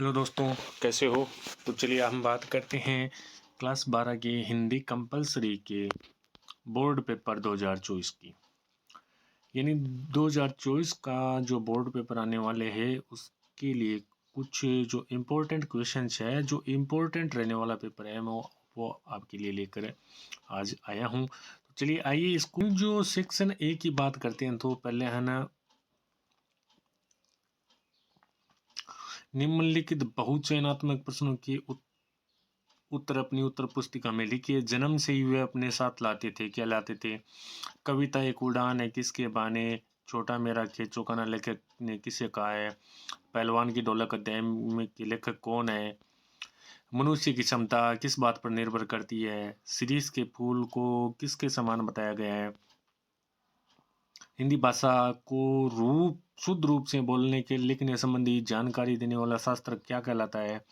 Hello दोस्तों, कैसे हो। तो चलिए हम बात करते हैं क्लास 12 के हिंदी कंपलसरी के बोर्ड पेपर 2024 की। यानी 2024 का जो बोर्ड पेपर आने वाले हैं उसके लिए कुछ जो इम्पोर्टेंट क्वेश्चंस है, जो इम्पोर्टेंट रहने वाला पेपर है वो आपके लिए लेकर आज आया हूँ। तो चलिए आइए इसको जो सेक्शन ए की बात करते हैं। तो पहले है ना, निम्नलिखित बहुचयनात्मक प्रश्नों के उत्तर अपनी उत्तर पुस्तिका में लिखिए। जन्म से ही वे अपने साथ लाते थे। क्या लाते थे? कविता एक उड़ान है, किसके बाने? छोटा मेरा खेत चौकाना लेखक ने किसे कहा है? पहलवान की ढोलक अध्याय में के लेखक कौन है? मनुष्य की क्षमता किस बात पर निर्भर करती है? शिरीष के फूल को किसके समान बताया गया है? हिंदी भाषा को शुद्ध रूप से बोलने के लिखने संबंधी जानकारी देने वाला शास्त्र क्या कहलाता है?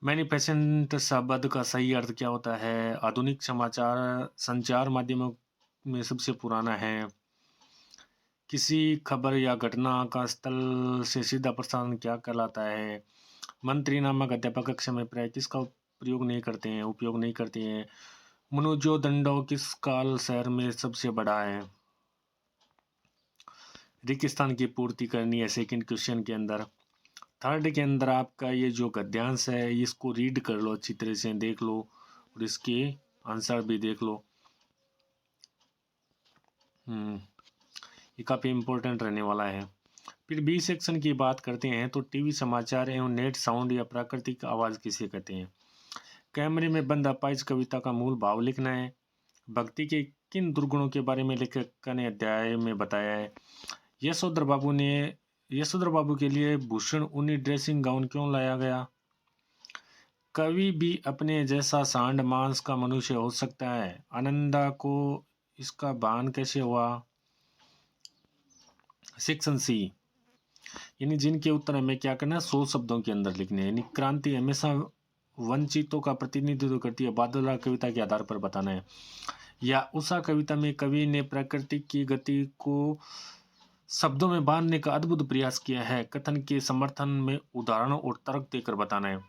मैनिफेसेंट शब्द का सही अर्थ क्या होता है? आधुनिक समाचार संचार माध्यमों में सबसे पुराना है। किसी खबर या घटना का स्थल से सीधा प्रसारण क्या कहलाता है? मंत्री नामक अध्यापक कक्षा में प्राय किसका उपयोग नहीं करते हैं। मनुजोदंडो किस काल शहर में सबसे बड़ा है? रेगिस्तान की पूर्ति करनी है सेकंड क्वेश्चन के अंदर। थर्ड के अंदर आपका ये जो गद्यांश है इसको रीड कर लो, अच्छी तरह से देख लो और इसके आंसर भी देख लो। ये काफ़ी इम्पोर्टेंट रहने वाला है। फिर बी सेक्शन की बात करते हैं तो टीवी समाचार एवं नेट साउंड या प्राकृतिक आवाज़ किसे कहते हैं? कैमरे में बंद अपाइज कविता का मूल भाव लिखना है। भक्ति के किन दुर्गुणों के बारे में लेखक ने अध्याय में बताया है? यशोधर बाबू के लिए भूषण ऊनी ड्रेसिंग गाउन क्यों लाया गया? कभी भी अपने जैसा सांड मांस का मनुष्य हो सकता है। आनंदा को इसका भान कैसे हुआ? सेक्शन सी, यानी जिनके उत्तर हमें क्या करना है, 100 शब्दों के अंदर लिखने हैं। यानी क्रांति हमेशा वंचितों का प्रतिनिधित्व करती है, बादला कविता के आधार पर बताना है। या उषा कविता में कवि ने प्रकृति की गति को शब्दों में बांधने का अद्भुत प्रयास किया है। कथन के समर्थन में उदाहरणों और तर्क देकर बताना है।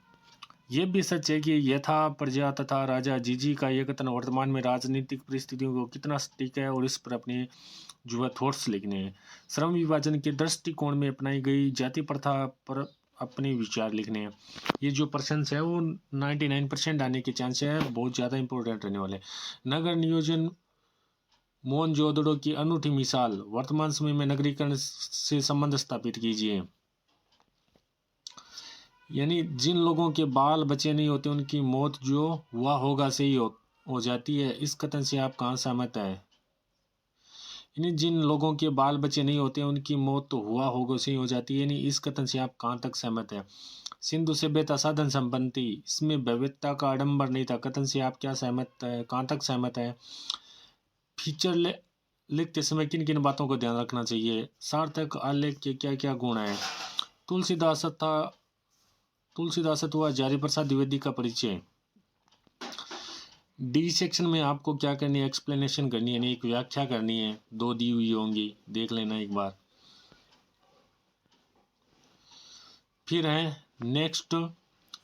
यह भी सच है कि यथा प्रजा तथा राजा जीजी का यह कथन वर्तमान में राजनीतिक परिस्थितियों को कितना सटीक है और इस पर अपने जो थॉट्स लिखने हैं। श्रम विभाजन के दृष्टिकोण में अपनाई गई जाति प्रथा पर अपने विचार लिखने हैं। ये जो परसेंट है वो 99% आने के चांस है, बहुत ज़्यादा इंपॉर्टेंट रहने वाले। नगर नियोजन मोहनजोदड़ो की अनूठी मिसाल, वर्तमान समय में नगरीकरण से संबंध स्थापित कीजिए। यानी जिन लोगों के बाल बच्चे नहीं होते उनकी मौत जो हुआ होगा से ही हो जाती है। इस कथन से आप कहाँ सहमत है? यानी जिन लोगों के बाल बच्चे नहीं होते उनकी मौत तो हुआ होगा से ही हो जाती है। यानी इस कथन से आप कहाँ तक सहमत है? सिंधु सभ्यता साधन संपत्ति, इसमें भव्यता का आडंबर नहीं था। कथन से आप क्या सहमत है, कहाँ तक सहमत है? फीचर लिखते समय किन किन बातों को ध्यान रखना चाहिए? सार्थक आलेख के क्या क्या गुण हैं? तुलसीदास अथवा जारी प्रसाद द्विवेदी का परिचय। डी सेक्शन में आपको क्या करनी है, एक्सप्लेनेशन करनी है, एक व्याख्या करनी है, 2 दी हुई होंगी, देख लेना एक बार। फिर है नेक्स्ट,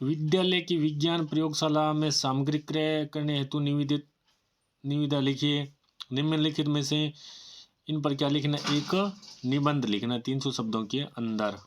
विद्यालय की विज्ञान प्रयोगशाला में सामग्री क्रय करने हेतु निविदा लिखिए। निम्नलिखित में से इन पर क्या लिखना? एक निबंध लिखना 300 शब्दों के अंदर।